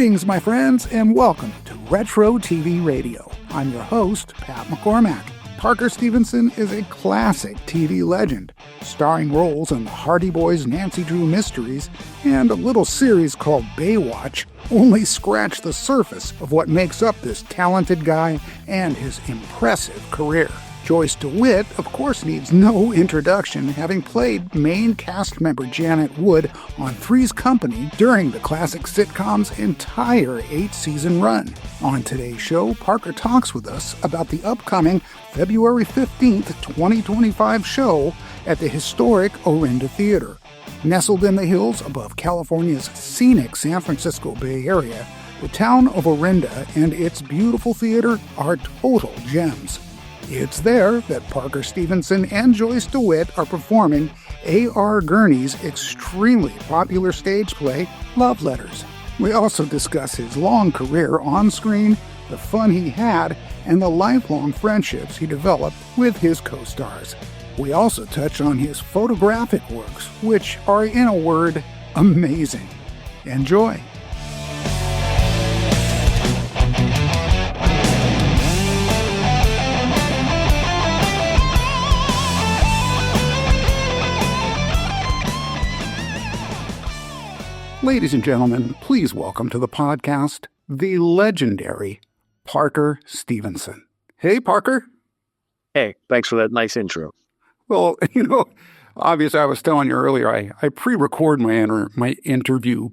Greetings, my friends, and welcome to Retro TV Radio. I'm your host, Pat McCormack. Parker Stevenson is a classic TV legend, starring roles in the Hardy Boys' Nancy Drew Mysteries and a little series called Baywatch only scratch the surface of what makes up this talented guy and his impressive career. Joyce DeWitt, of course, needs no introduction, having played main cast member Janet Wood on Three's Company during the classic sitcom's entire 8-season run. On today's show, Parker talks with us about the upcoming February 15th, 2025 show at the historic Orinda Theatre. Nestled in the hills above California's scenic San Francisco Bay Area, the town of Orinda and its beautiful theater are total gems. It's there that Parker Stevenson and Joyce DeWitt are performing A.R.Gurney's extremely popular stage play, Love Letters. We also discuss his long career on screen, the fun he had, and the lifelong friendships he developed with his co-stars. We also touch on his photographic works, which are, in a word, amazing. Enjoy. Ladies and gentlemen, please welcome to the podcast, the legendary Parker Stevenson. Hey, Parker. Hey, thanks for that nice intro. Well, obviously I was telling you earlier, I pre-record my interview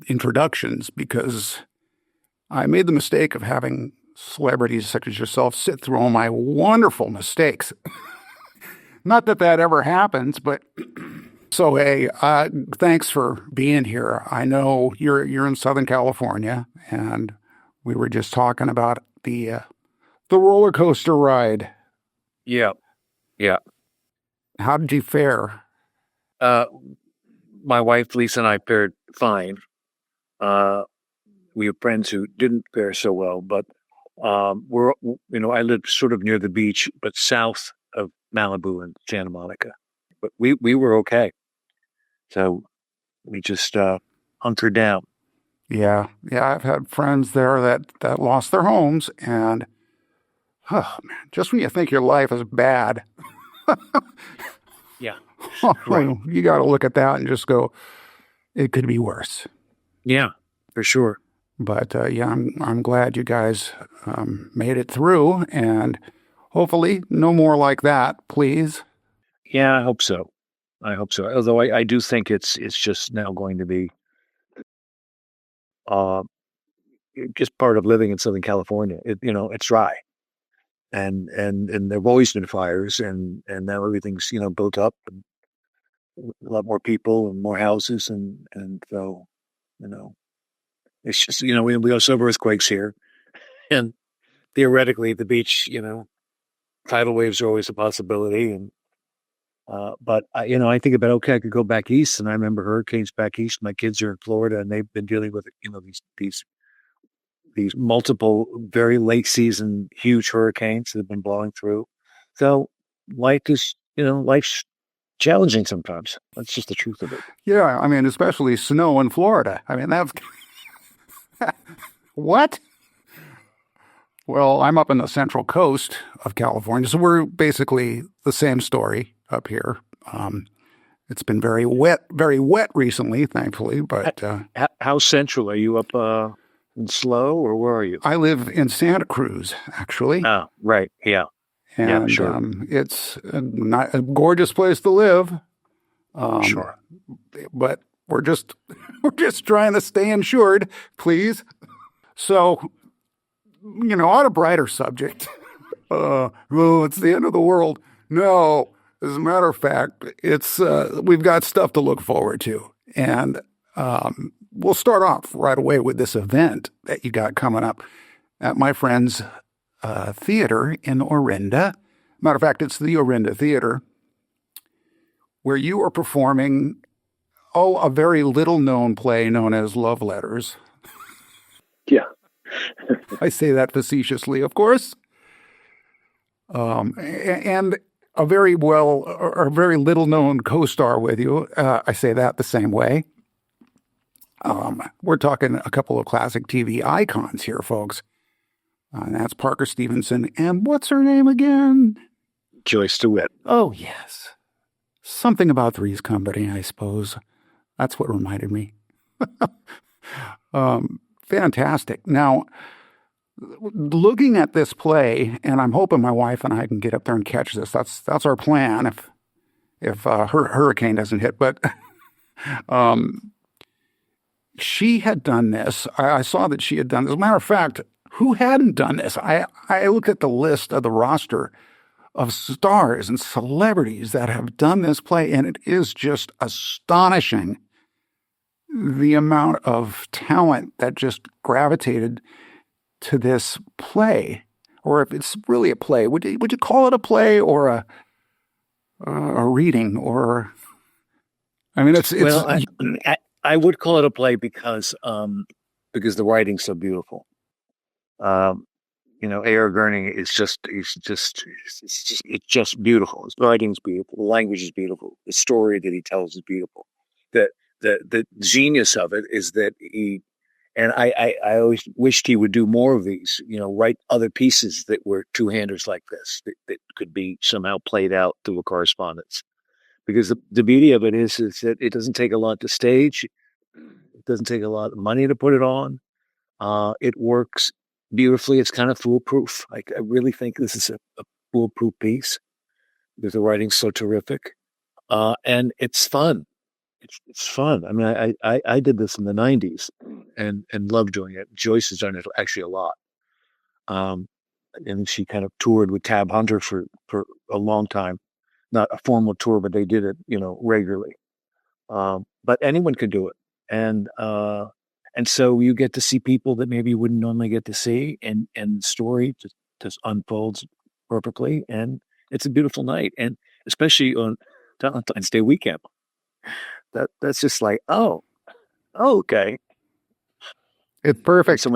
introductions because I made the mistake of having celebrities such as yourself sit through all my wonderful mistakes. Not that ever happens, but... So, hey, thanks for being here. I know you're in Southern California, and we were just talking about the roller coaster ride. Yeah. How did you fare? My wife Lisa and I fared fine. We have friends who didn't fare so well, but I live sort of near the beach, but south of Malibu and Santa Monica. But we were okay. So we just hunkered down. Yeah, I've had friends there that lost their homes, and oh man, just when you think your life is bad, yeah, right. You got to look at that and just go, it could be worse. Yeah, for sure. But I'm glad you guys made it through, and hopefully no more like that, please. Yeah, I hope so. Although I do think it's just now going to be just part of living in Southern California. It's dry, and there've always been fires, and now everything's built up, and a lot more people and more houses, and so it's just we also have earthquakes here, and theoretically the beach tidal waves are always a possibility, and. But I think about, okay, I could go back east, and I remember hurricanes back east. My kids are in Florida, and they've been dealing with these multiple very late season huge hurricanes that have been blowing through. So life's challenging sometimes. That's just the truth of it. Yeah, I mean, especially snow in Florida. I mean, that's what? Well, I'm up in the central coast of California, so we're basically the same story up here. It's been very wet recently, thankfully. But how central are you up in SLO, or where are you? I live in Santa Cruz, actually. Oh, right, yeah, and sure. It's a gorgeous place to live. Sure, but we're just trying to stay insured, please. So, on a brighter subject. It's the end of the world. No. As a matter of fact, it's we've got stuff to look forward to, and we'll start off right away with this event that you got coming up at my friend's theater in Orinda. Matter of fact, it's the Orinda Theatre, where you are performing a very little-known play known as Love Letters. Yeah, I say that facetiously, of course, and a very little known co-star with you. I say that the same way. We're talking a couple of classic TV icons here, folks. And that's Parker Stevenson. And what's her name again? Joyce DeWitt. Oh, yes. Something about Three's Company, I suppose. That's what reminded me. Fantastic. Now, looking at this play, and I'm hoping my wife and I can get up there and catch this. That's our plan if her hurricane doesn't hit. But she had done this. I saw that she had done this. As a matter of fact, who hadn't done this? I looked at the list of the roster of stars and celebrities that have done this play, and it is just astonishing the amount of talent that just gravitated to this play. Or if it's really a play, would you call it a play or a reading? Or I mean, it's well, I would call it a play because the writing's so beautiful. A.R.Gurney is it's just beautiful. His writing's beautiful. The language is beautiful. The story that he tells is beautiful. The genius of it is that I always wished he would do more of these, write other pieces that were two-handers like this, that could be somehow played out through a correspondence. Because the beauty of it is that it doesn't take a lot to stage. It doesn't take a lot of money to put it on. It works beautifully. It's kind of foolproof. I really think this is a foolproof piece because the writing's so terrific. And it's fun. It's fun. I mean, I did this in the 90s and loved doing it. Joyce has done it actually a lot. And she kind of toured with Tab Hunter for a long time. Not a formal tour, but they did it, regularly. But anyone could do it. And so you get to see people that maybe you wouldn't normally get to see, and the story just unfolds perfectly. And it's a beautiful night. And especially on Valentine's Day weekend. That's just like, okay. It's perfect.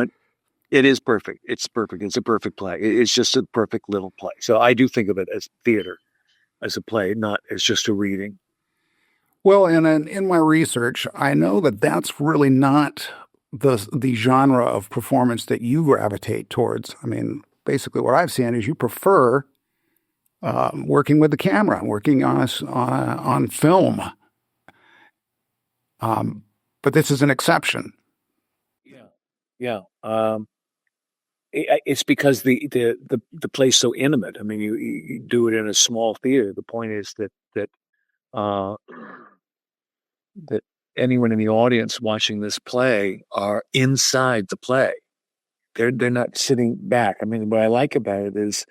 It is perfect. It's perfect. It's a perfect play. It's just a perfect little play. So I do think of it as theater, as a play, not as just a reading. Well, and in my research, I know that that's really not the genre of performance that you gravitate towards. I mean, basically what I've seen is you prefer working with the camera, working on film. But this is an exception. Yeah. It's because the play's so intimate. I mean, you do it in a small theater. The point is that anyone in the audience watching this play are inside the play. They're not sitting back. I mean, what I like about it is,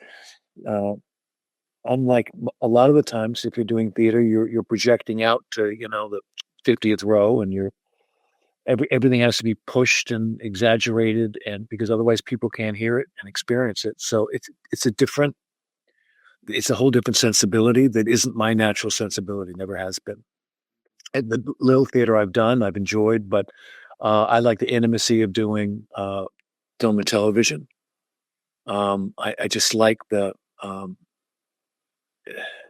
unlike a lot of the times, if you're doing theater, you're projecting out to the 50th row, and everything has to be pushed and exaggerated, and because otherwise people can't hear it and experience it. So it's a whole different sensibility that isn't my natural sensibility, never has been. And the little theater I've done, I've enjoyed, but I like the intimacy of doing film and television. I just like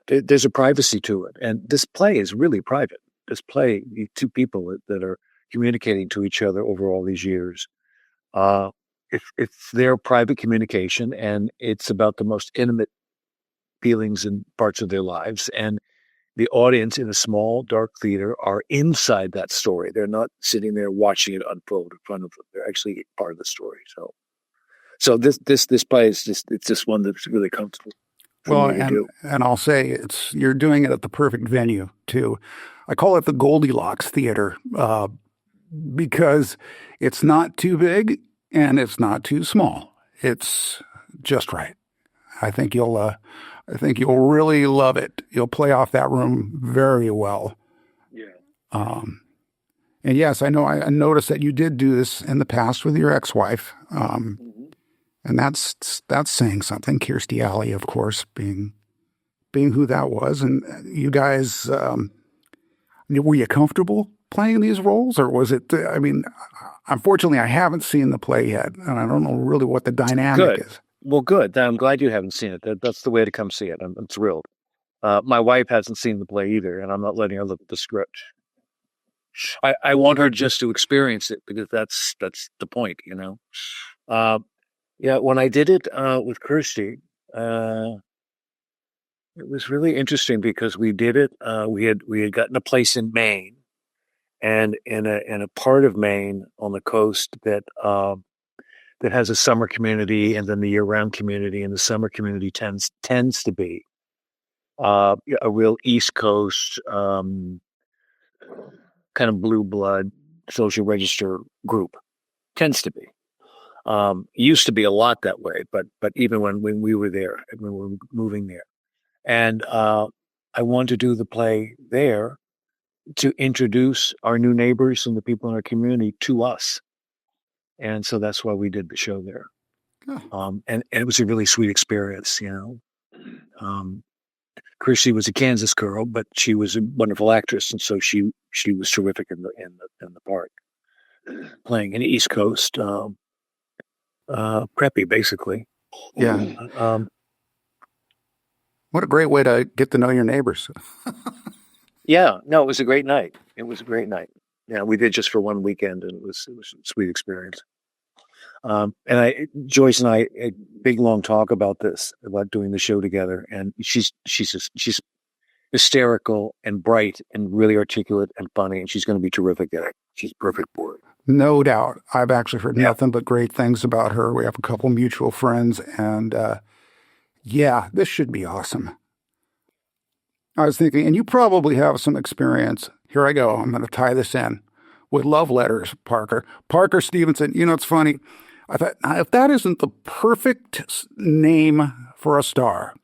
there's a privacy to it, and this play is really private. This play, the two people that are communicating to each other over all these years, it's their private communication, and it's about the most intimate feelings and parts of their lives. And the audience in a small, dark theater are inside that story. They're not sitting there watching it unfold in front of them. They're actually part of the story. So this play is just one that's really comfortable. Well, and I'll say you're doing it at the perfect venue too. I call it the Goldilocks Theater because it's not too big and it's not too small. It's just right. I think you'll really love it. You'll play off that room very well. Yeah. And yes, I know. I noticed that you did do this in the past with your ex-wife, and that's saying something. Kirstie Alley, of course, being who that was, and you guys. Were you comfortable playing these roles, or was it? I mean, unfortunately, I haven't seen the play yet, and I don't know really what the dynamic is. Well, good. I'm glad you haven't seen it. That's the way to come see it. I'm thrilled. My wife hasn't seen the play either, and I'm not letting her look at the script. I want her just to experience it because that's the point, you know. Yeah, when I did it with Kirsty, it was really interesting because we did it. We had gotten a place in Maine, and in a part of Maine on the coast that has a summer community and then the year-round community, and the summer community tends to be a real East Coast kind of blue blood social register group. Tends to be. Used to be a lot that way, but even when we were there, when we were moving there, and I wanted to do the play there to introduce our new neighbors and the people in our community to us, and so that's why we did the show there. And it was a really sweet experience, you know. Chrissy was a Kansas girl, but she was a wonderful actress, and so she was terrific in the part, playing an East Coast preppy, basically. Yeah. What a great way to get to know your neighbors. Yeah, no, it was a great night. It was a great night. Yeah, we did just for one weekend, and it was a sweet experience. And Joyce and I, a big long talk about this, about doing the show together. And she's hysterical and bright and really articulate and funny, and she's going to be terrific at it. She's perfect for it. No doubt. I've actually heard nothing but great things about her. We have a couple mutual friends, and yeah, this should be awesome. I was thinking, and you probably have some experience. Here I go. I'm going to tie this in with love letters, Parker. Parker Stevenson. You know, it's funny. I thought, if that isn't the perfect name for a star.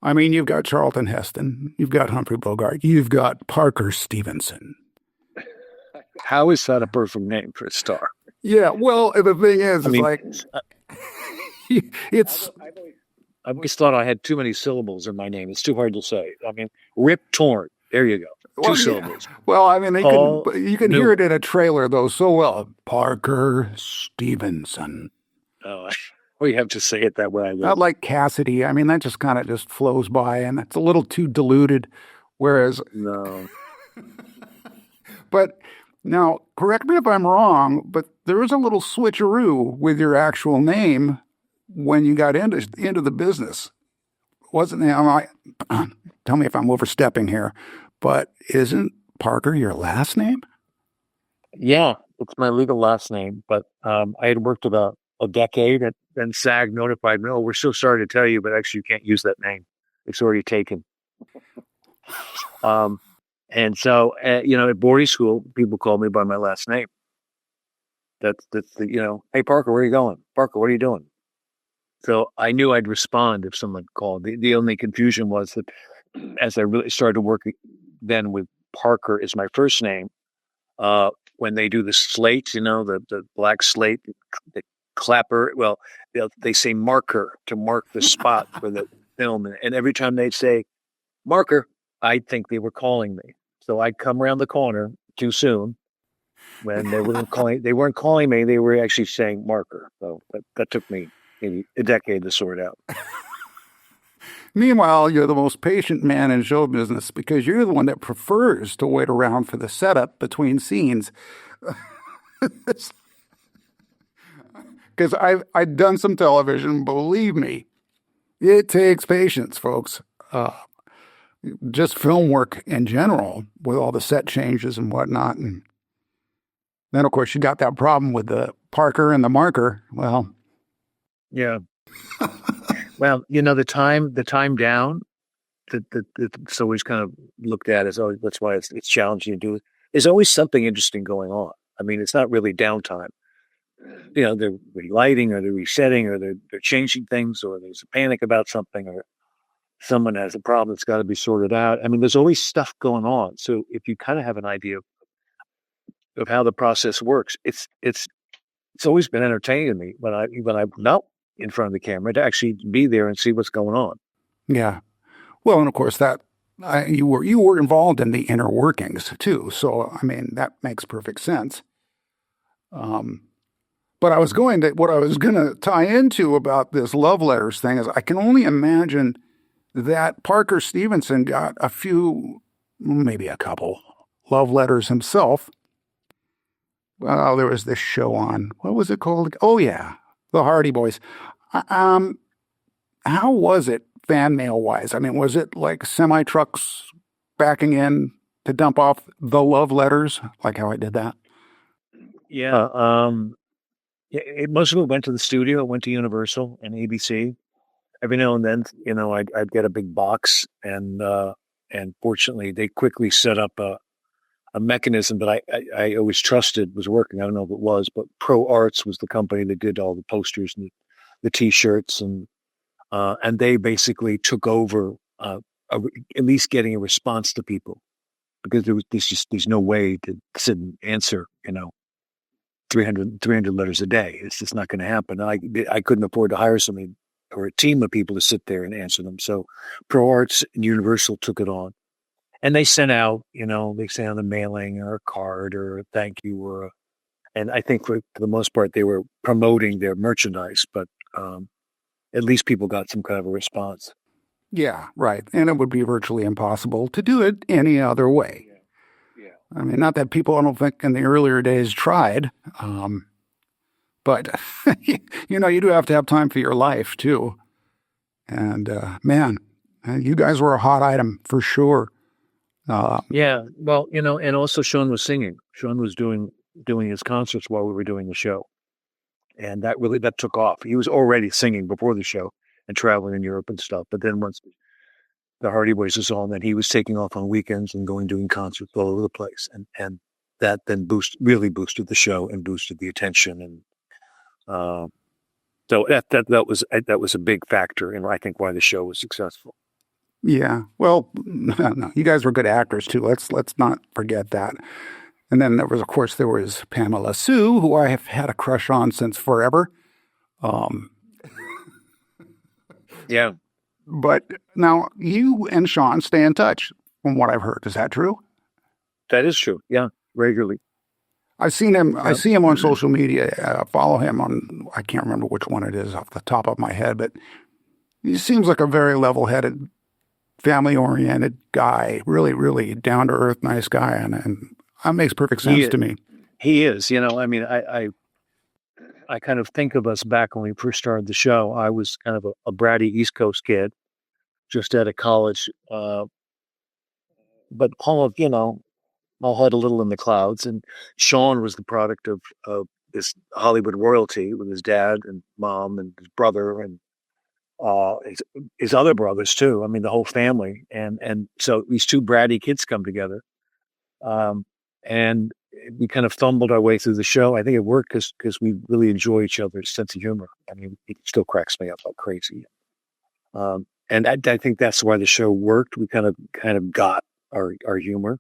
I mean, you've got Charlton Heston, you've got Humphrey Bogart, you've got Parker Stevenson. How is that a perfect name for a star? Yeah, well, the thing is, I've always thought I had too many syllables in my name. It's too hard to say. I mean, Rip Torn. There you go. Two syllables. Well, I mean, you can hear it in a trailer, though, so well. Parker Stevenson. Oh, well, you have to say it that way. Not like Cassidy. I mean, that just kind of just flows by, and it's a little too diluted. Whereas, no. But now, correct me if I'm wrong, but there was a little switcheroo with your actual name when you got into the business. Wasn't there? Tell me if I'm overstepping here, but isn't Parker your last name? Yeah, it's my legal last name, but I had worked about a decade, and then SAG notified me, "Oh, we're so sorry to tell you, but actually you can't use that name. It's already taken." And so, at boarding school, people called me by my last name. That's hey, Parker, where are you going? Parker, what are you doing? So I knew I'd respond if someone called. The only confusion was that as I really started working then with Parker as my first name, when they do the slate, the black slate, the clapper, well, they say marker to mark the spot for the film. And every time they'd say marker, I'd think they were calling me. So I'd come around the corner too soon when they weren't calling me. They were actually saying marker. So that took me maybe a decade to sort out. Meanwhile, you're the most patient man in show business because you're the one that prefers to wait around for the setup between scenes. Because I've done some television, believe me, it takes patience, folks. Just film work in general with all the set changes and whatnot. And then, of course, you got that problem with the Parker and the marker. Well, yeah. Well, the time down that it's always kind of looked at as, oh, that's why it's challenging to do. There's always something interesting going on. I mean, it's not really downtime. They're relighting or they're resetting or they're changing things or there's a panic about something or someone has a problem that's got to be sorted out. I mean, there's always stuff going on. So if you kind of have an idea of how the process works, it's always been entertaining to me when I'm not in front of the camera to actually be there and see what's going on. Yeah. Well, and of course you were involved in the inner workings too. So, I mean, that makes perfect sense. But what I was going to tie into about this love letters thing is I can only imagine that Parker Stevenson got a few, maybe a couple love letters himself. Well, there was this show on, what was it called? Oh yeah, the Hardy Boys. Um, how was it fan mail wise? I mean, was it like semi trucks backing in to dump off the love letters, like how I did that? Yeah. Most of it went to the studio. It went to Universal and ABC. Every now and then, I'd get a big box, and fortunately, they quickly set up a mechanism that I always trusted was working. I don't know if it was, but Pro Arts was the company that did all the posters and the T-shirts, and they basically took over at least getting a response to people, because there's no way to sit and answer 300 letters a day. It's just not going to happen. I couldn't afford to hire somebody or a team of people to sit there and answer them. So Pro Arts and Universal took it on, and they sent out a mailing or a card or a thank you and I think for the most part they were promoting their merchandise, but at least people got some kind of a response. Yeah, right. And it would be virtually impossible to do it any other way. Yeah. I mean, not that people, I don't think, in the earlier days tried, but, you do have to have time for your life, too. And, man, you guys were a hot item for sure. Yeah. Well, and also Sean was singing. Sean was doing his concerts while we were doing the show. And that took off. He was already singing before the show and traveling in Europe and stuff. But then once the Hardy Boys was on, then he was taking off on weekends and doing concerts all over the place. And that then really boosted the show and boosted the attention. And so that was a big factor in, I think, why the show was successful. Yeah. Well, no, you guys were good actors too. Let's not forget that. And then of course, there was Pamela Sue, who I have had a crush on since forever. Yeah. But now you and Sean stay in touch, from what I've heard. Is that true? That is true. Yeah, regularly. I've seen him. Yep. I see him on social media. Follow him on. I can't remember which one it is off the top of my head, but he seems like a very level-headed, family-oriented guy. Really, really down-to-earth, nice guy, and that makes perfect sense to me. He is. I mean, I kind of think of us back when we first started the show. I was kind of a bratty East Coast kid, just out of college, but all had a little in the clouds. And Sean was the product of this Hollywood royalty with his dad and mom and his brother and his other brothers too. I mean, the whole family. And so these two bratty kids come together. And we kind of fumbled our way through the show. I think it worked because we really enjoy each other's sense of humor. I mean, it still cracks me up like crazy. And I think that's why the show worked. We kind of got our humor.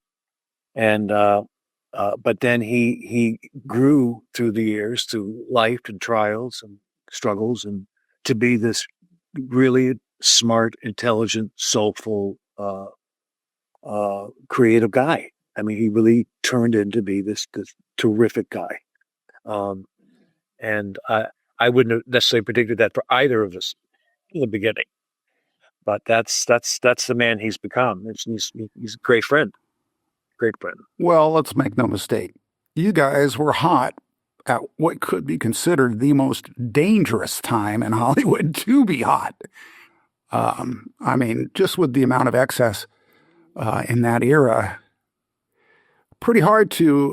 And but then he grew through the years, through life and trials and struggles, and to be this really smart, intelligent, soulful, creative guy. I mean, he really turned into be this terrific guy. And I wouldn't have necessarily predicted that for either of us in the beginning. But that's the man he's become. He's a great friend. Great friend. Well, let's make no mistake. You guys were hot at what could be considered the most dangerous time in Hollywood to be hot. I mean, just with the amount of excess in that era, pretty hard to,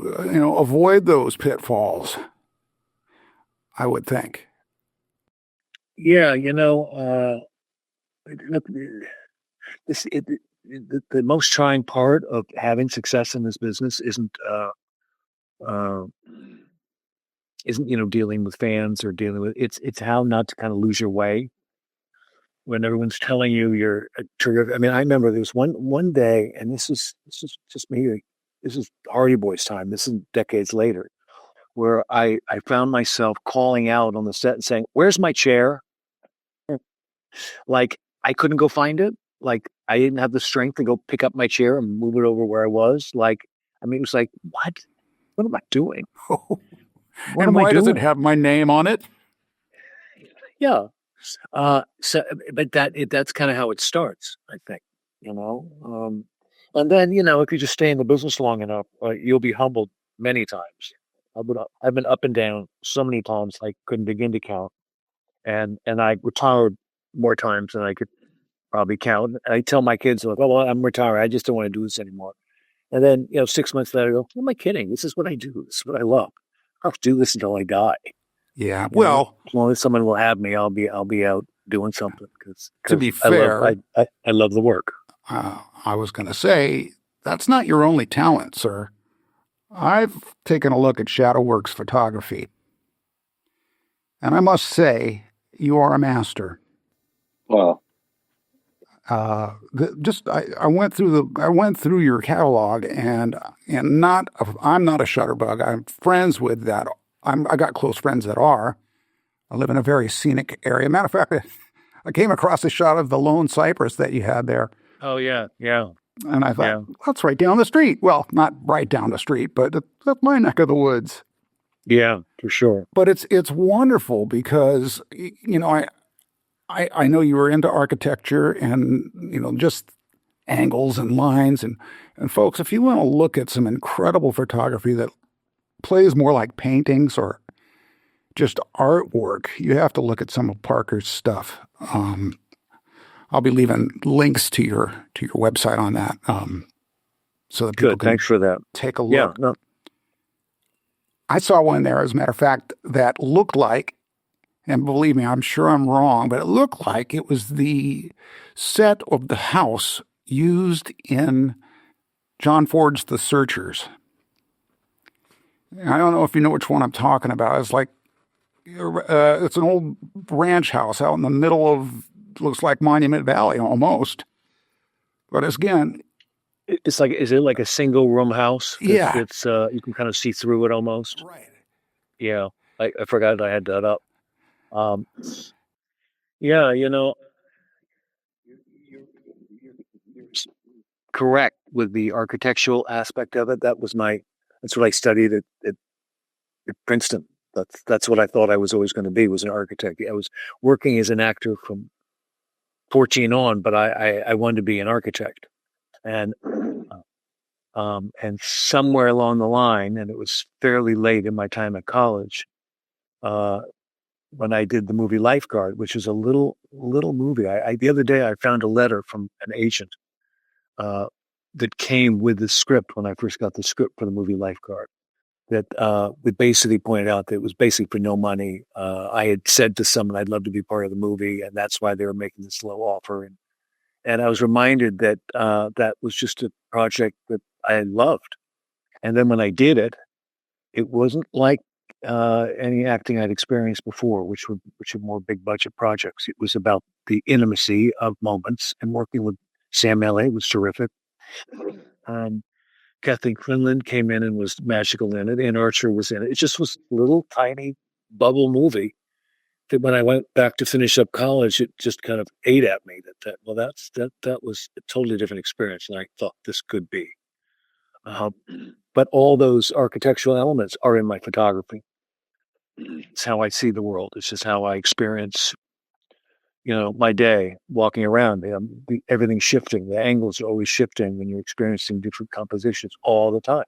avoid those pitfalls, I would think. Yeah, the most trying part of having success in this business isn't dealing with fans or dealing with it's how not to kind of lose your way when everyone's telling you you're a terrific. I mean, I remember there was one day, and this is just me. This is Hardy Boys time. This is decades later, where I found myself calling out on the set and saying, "Where's my chair?" Like I couldn't go find it. Like I didn't have the strength to go pick up my chair and move it over where I was. Like, I mean, it was like, what am I doing? And why does it have my name on it? Yeah. So, but that's kind of how it starts, I think, And then, if you just stay in the business long enough, you'll be humbled many times. I've been up and down so many times I couldn't begin to count. And I retired more times than I could probably count. And I tell my kids, like, oh, well, I'm retired. I just don't want to do this anymore. And then, 6 months later, I go, who am I kidding? This is what I do. This is what I love. I'll do this until I die. Yeah. Well, as long as someone will have me, I'll be out doing something because to be fair, I love the work. I was going to say that's not your only talent, sir. I've taken a look at Shadowworks photography, and I must say you are a master. Well, I went through your catalog, and I'm not a shutterbug. I'm friends with that. I got close friends that are. I live in a very scenic area. Matter of fact, I came across a shot of the lone cypress that you had there. Oh yeah. And I thought, that's right down the street. Well, not right down the street, but that's my neck of the woods. Yeah, for sure. But it's wonderful because I know you were into architecture and just angles and lines and folks, if you want to look at some incredible photography that plays more like paintings or just artwork, you have to look at some of Parker's stuff. I'll be leaving links to your website on that, so that people can thanks for that. Take a look. Yeah, no. I saw one there, as a matter of fact, that looked like, and believe me, I'm sure I'm wrong, but it looked like it was the set of the house used in John Ford's The Searchers. I don't know if you know which one I'm talking about. It's like it's an old ranch house out in the middle of, looks like Monument Valley almost. But again, is it like a single room house? Yeah. It's you can kind of see through it almost. Right. Yeah. I forgot I had that up. Yeah, you're correct with the architectural aspect of it. That's what I studied at Princeton. That's what I thought I was always going to be, was an architect. I was working as an actor from 14 on, but I wanted to be an architect. And somewhere along the line, and it was fairly late in my time at college, when I did the movie Lifeguard, which is a little movie. The other day I found a letter from an agent that came with the script when I first got the script for the movie Lifeguard. That basically pointed out that it was basically for no money. I had said to someone I'd love to be part of the movie, and that's why they were making this low offer. And I was reminded that that was just a project that I loved. And then when I did it, it wasn't like any acting I'd experienced before, which were more big budget projects. It was about the intimacy of moments, and working with Sam Elliott was terrific. Kathleen Quinlan came in and was magical in it. Ann Archer was in it. It just was a little tiny bubble movie that when I went back to finish up college, it just kind of ate at me that was a totally different experience than I thought this could be. But all those architectural elements are in my photography. It's how I see the world. It's just how I experience, my day walking around. Everything's shifting. The angles are always shifting when you're experiencing different compositions all the time.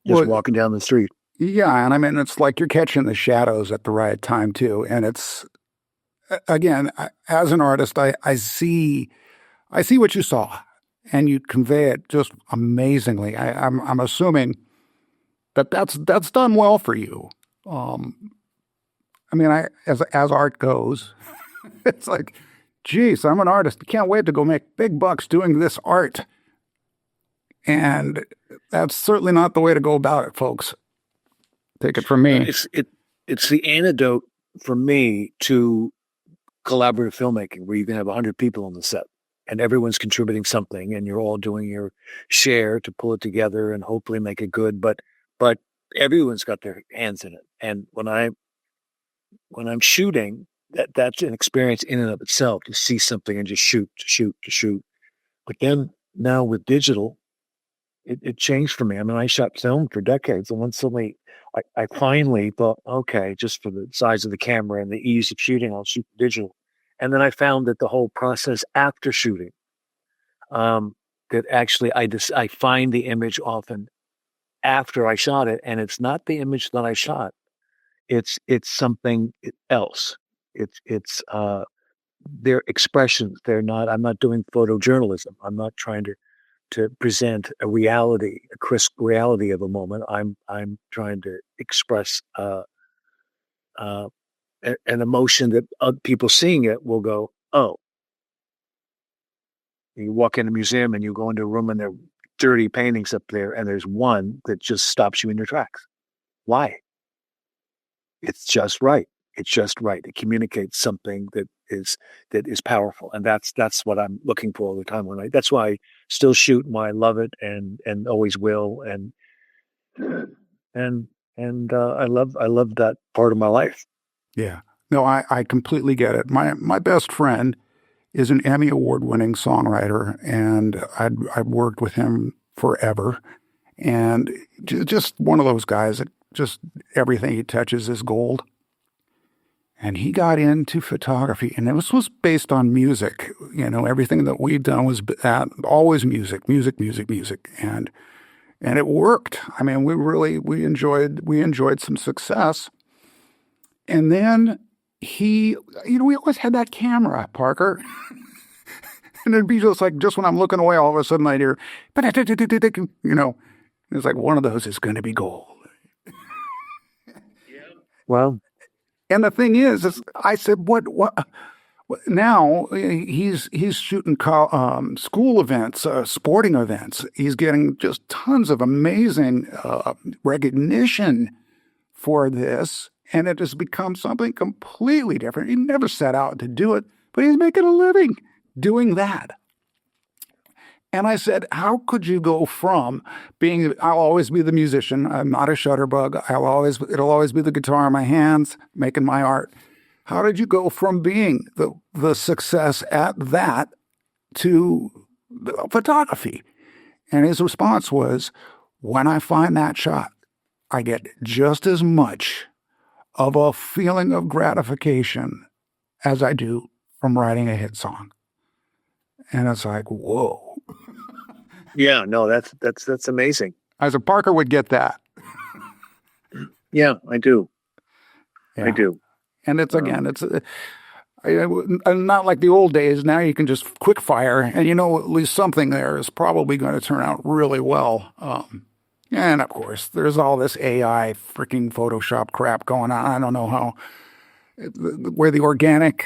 Just walking down the street. Yeah, and I mean, it's like you're catching the shadows at the right time too. And it's, again, as an artist, I see what you saw, and you convey it just amazingly. I'm assuming that's done well for you. I mean, as art goes, it's like, geez, I'm an artist. I can't wait to go make big bucks doing this art. And that's certainly not the way to go about it, folks. Take it from me. It's the antidote for me to collaborative filmmaking, where you can have 100 people on the set and everyone's contributing something, and you're all doing your share to pull it together and hopefully make it good. But everyone's got their hands in it. And when I'm shooting, that's an experience in and of itself, to see something and just shoot. But then now with digital, it changed for me. I mean, I shot film for decades, and then suddenly I finally thought, okay, just for the size of the camera and the ease of shooting, I'll shoot digital. And then I found that the whole process after shooting that actually I find the image often after I shot it, and it's not the image that I shot. It's something else. It's their expressions. They're not. I'm not doing photojournalism. I'm not trying to present a reality, a crisp reality of a moment. I'm trying to express uh, an emotion that people seeing it will go, oh. You walk in a museum and you go into a room and there are dirty paintings up there, and there's one that just stops you in your tracks. Why? It's just right. It's just right. It communicates something that is powerful, and that's what I'm looking for all the time. That's why I still shoot, and why I love it, and always will, and I love that part of my life. Yeah. No, I completely get it. My best friend is an Emmy Award-winning songwriter, and I'd worked with him forever. And just one of those guys that just everything he touches is gold. And he got into photography, and this was based on music. You know, everything that we'd done was always music, and it worked. I mean, we enjoyed some success. And then we always had that camera, Parker. And it'd be just when I'm looking away, all of a sudden I hear, it's like one of those is going to be gold. Well, and the thing is I said, what now he's shooting school events, sporting events. He's getting just tons of amazing recognition for this. And it has become something completely different. He never set out to do it, but he's making a living doing that. And I said, how could you go from being, I'll always be the musician. I'm not a shutterbug. It'll always be the guitar in my hands, making my art. How did you go from being the success at that to photography? And his response was, when I find that shot, I get just as much of a feeling of gratification as I do from writing a hit song. And it's like, whoa. Yeah, no, that's amazing. As a Parker would get that. Yeah, I do. Yeah. I do. And it's not like the old days. Now you can just quick fire, and at least something there is probably going to turn out really well. And of course, there's all this AI freaking Photoshop crap going on. I don't know where the organic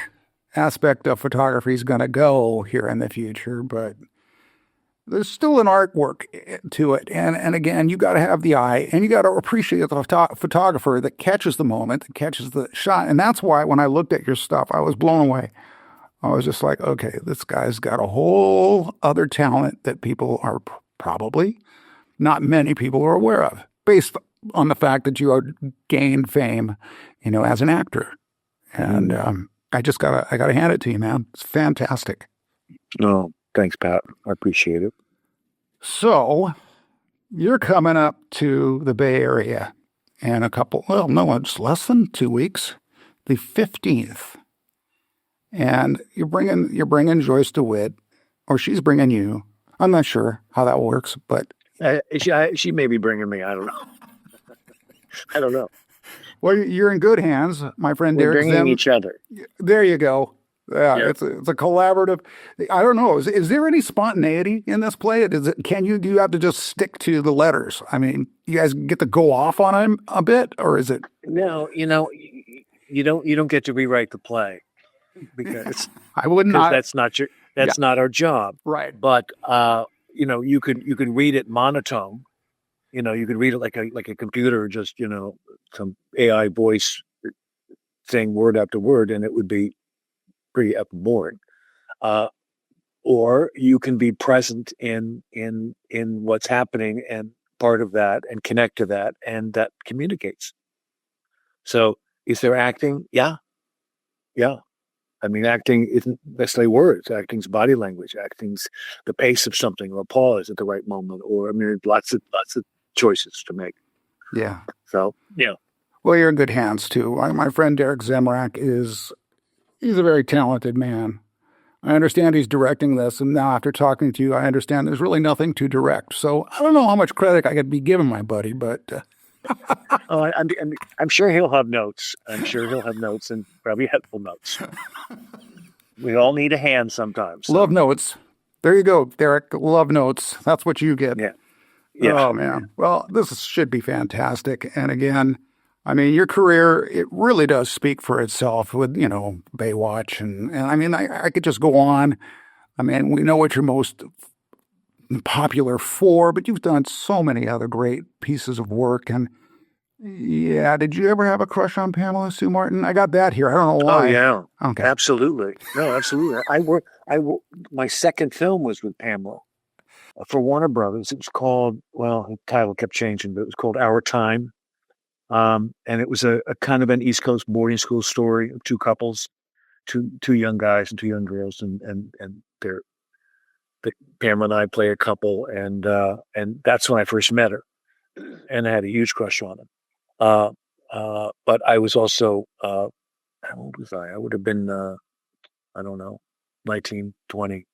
aspect of photography is going to go here in the future, but there's still an artwork to it. And again, you got to have the eye, and you got to appreciate the photographer that catches the moment, that catches the shot. And that's why when I looked at your stuff, I was blown away. I was just like, okay, this guy's got a whole other talent that people are probably not many people are aware of, based on the fact that you gained fame, as an actor. And I gotta hand it to you, man. It's fantastic. No, thanks, Pat. I appreciate it. So you're coming up to the Bay Area in it's less than 2 weeks, the 15th, and you're bringing Joyce DeWitt, or she's bringing you. I'm not sure how that works, but. She may be bringing me. I don't know. I don't know. Well, you're in good hands, my friend. We're Derek. bringing each other. There you go. Yeah. It's a collaborative. I don't know. Is there any spontaneity in this play? Do you have to just stick to the letters? I mean, you guys get to go off on him a bit, or is it? No, you don't get to rewrite the play because I would not. That's not our job, right? But you could read it monotone. You could read it like a computer, just some AI voice saying word after word, and it would be pretty boring. Or you can be present in what's happening and part of that, and connect to that, and that communicates. So, is there acting? Yeah. I mean, acting isn't necessarily words. Acting's body language. Acting's the pace of something, or a pause at the right moment, or lots of choices to make. Yeah. So, yeah. Well, you're in good hands too. My friend Derek Zemrak he's a very talented man. I understand he's directing this, and now after talking to you, I understand there's really nothing to direct. So I don't know how much credit I could be giving my buddy, but Oh, I'm sure he'll have notes. I'm sure he'll have notes and probably helpful notes. We all need a hand sometimes. So. Love notes. There you go, Derek. Love notes. That's what you get. Yeah. Yeah. Oh, man. Well, this should be fantastic. And again, I mean, your career, it really does speak for itself with, Baywatch. And I mean, I could just go on. I mean, we know what you're most popular for, but you've done so many other great pieces of work. And yeah, did you ever have a crush on Pamela Sue Martin? I got that here. I don't know why. Oh, yeah. Okay. Absolutely. No, absolutely. My second film was with Pamela for Warner Brothers. It was called, well, the title kept changing, but it was called Our Time. And it was a kind of an East Coast boarding school story of two couples, two young guys and two young girls, and Pamela and I play a couple, and that's when I first met her, and I had a huge crush on her. But I was also, how old was I? I would have been, I don't know, 19, 20.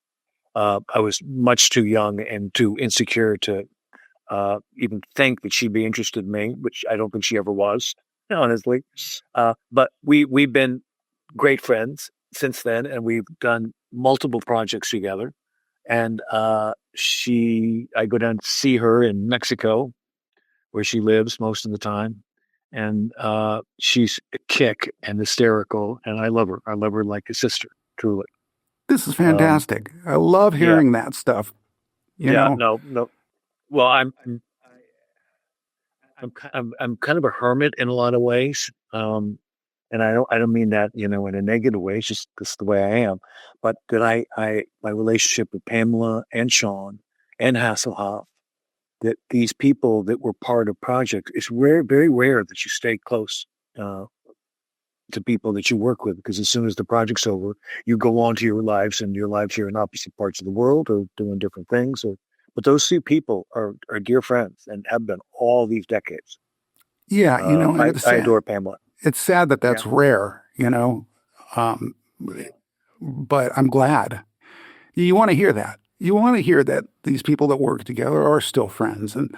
I was much too young and too insecure to even think that she'd be interested in me, which I don't think she ever was, honestly. But we've been great friends since then, and we've done multiple projects together. And I go down to see her in Mexico, where she lives most of the time. And she's a kick and hysterical, and I love her. I love her like a sister, truly. This is fantastic. I love hearing that stuff. You know? No. Well, I'm kind of a hermit in a lot of ways, and I don't mean that in a negative way. It's just this is the way I am. But that my relationship with Pamela and Sean and Hasselhoff, that these people that were part of projects, it's rare, very rare that you stay close to people that you work with, because as soon as the project's over, you go on to your lives, and your lives here in opposite parts of the world or doing different things. But those two people are dear friends and have been all these decades. Yeah, I adore Pamela. It's sad that that's rare, but I'm glad. You want to hear that. You want to hear that these people that work together are still friends, and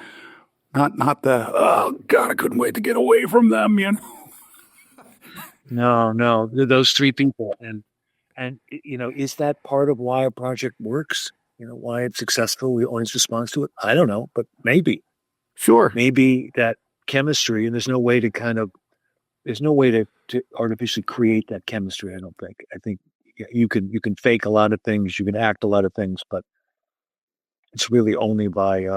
not the, oh, God, I couldn't wait to get away from them, No, those three people. And is that part of why a project works? Why it's successful? We always respond to it. I don't know, but maybe. Sure. Maybe that chemistry, and there's no way to artificially create that chemistry. I don't think. I think you can fake a lot of things, you can act a lot of things, but it's really only by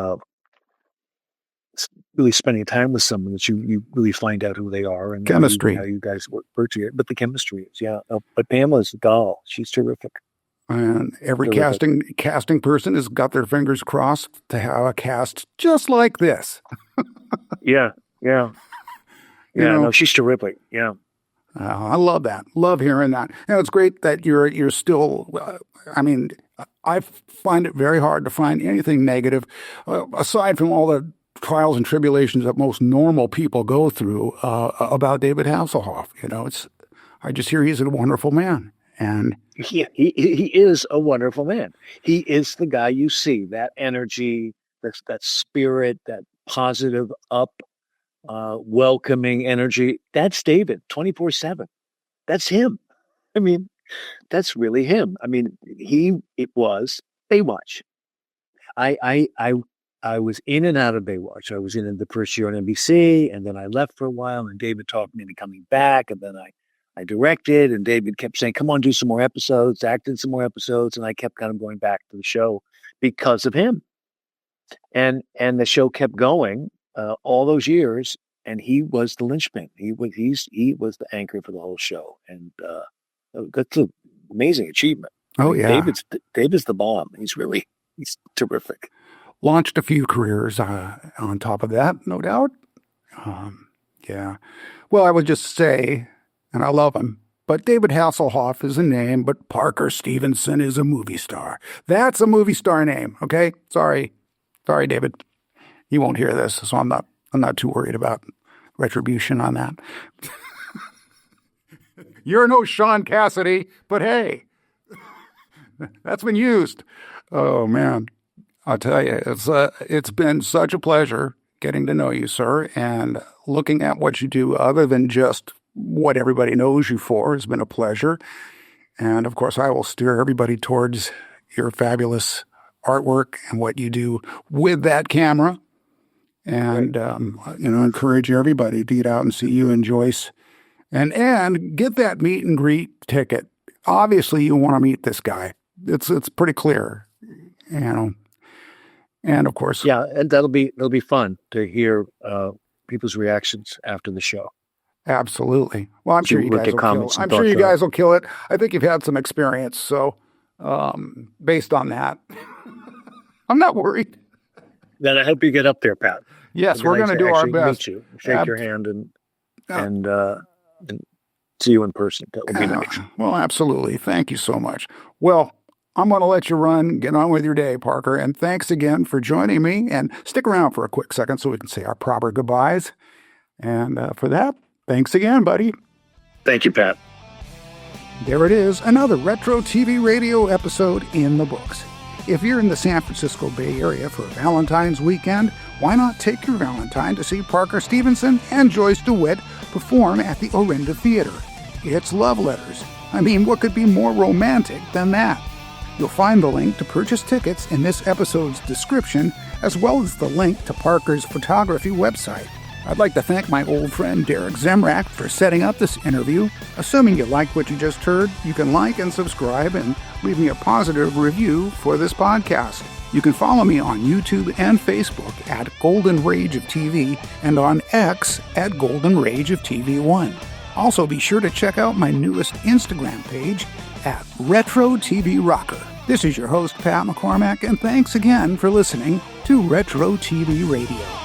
really spending time with someone that you really find out who they are and chemistry. How you guys work together. But the chemistry is, but Pamela's a doll. She's terrific. And every casting person has got their fingers crossed to have a cast just like this. Yeah. No, she's terrific. Yeah. I love that. Love hearing that. It's great that you're still. I find it very hard to find anything negative, aside from all the trials and tribulations that most normal people go through about David Hasselhoff. I just hear he's a wonderful man, and he is a wonderful man. He is the guy you see, that energy, that spirit, that positive, welcoming energy. That's David 24/7. That's him. I mean, that's really him. I mean, it was Baywatch. I was in and out of Baywatch. I was in the first year on NBC, and then I left for a while, and David talked me into coming back, and then I directed, and David kept saying, come on, do some more episodes, act in some more episodes, and I kept kind of going back to the show because of him. And the show kept going all those years, and he was the linchpin. He was the anchor for the whole show, and that's an amazing achievement. Oh, yeah. David's the bomb. He's terrific. Launched a few careers on top of that, no doubt. Yeah. Well, I would just say, and I love him, but David Hasselhoff is a name, but Parker Stevenson is a movie star. That's a movie star name, okay? Sorry, David. You won't hear this, so I'm not too worried about retribution on that. You're no Sean Cassidy, but hey. That's been used. Oh, man. I'll tell you, it's been such a pleasure getting to know you, sir, and looking at what you do other than just what everybody knows you for has been a pleasure. And, of course, I will steer everybody towards your fabulous artwork and what you do with that camera. And, encourage everybody to get out and see you and Joyce and get that meet and greet ticket. Obviously, you want to meet this guy. It's pretty clear, And, of course... Yeah, and it'll be fun to hear people's reactions after the show. Absolutely. Well, I'm sure you guys will kill it. I'm sure you guys will kill it. I think you've had some experience, so based on that, I'm not worried. Then I hope you get up there, Pat. Yes, we're going to do our best. Meet you, shake your hand, and see you in person. That would be nice. Well, absolutely. Thank you so much. Well, I'm going to let you run. Get on with your day, Parker. And thanks again for joining me. And stick around for a quick second so we can say our proper goodbyes. And for that, thanks again, buddy. Thank you, Pat. There it is, another Retro TV Radio episode in the books. If you're in the San Francisco Bay Area for Valentine's weekend, why not take your Valentine to see Parker Stevenson and Joyce DeWitt perform at the Orinda Theatre? It's love letters. I mean, what could be more romantic than that? You'll find the link to purchase tickets in this episode's description, as well as the link to Parker's photography website. I'd like to thank my old friend Derek Zemrak for setting up this interview. Assuming you liked what you just heard, you can like and subscribe and leave me a positive review for this podcast. You can follow me on YouTube and Facebook at Golden Rage of TV and on X at Golden Rage of TV1. Also, be sure to check out my newest Instagram page at Retro TV Rocker. This is your host, Pat McCormack, and thanks again for listening to Retro TV Radio.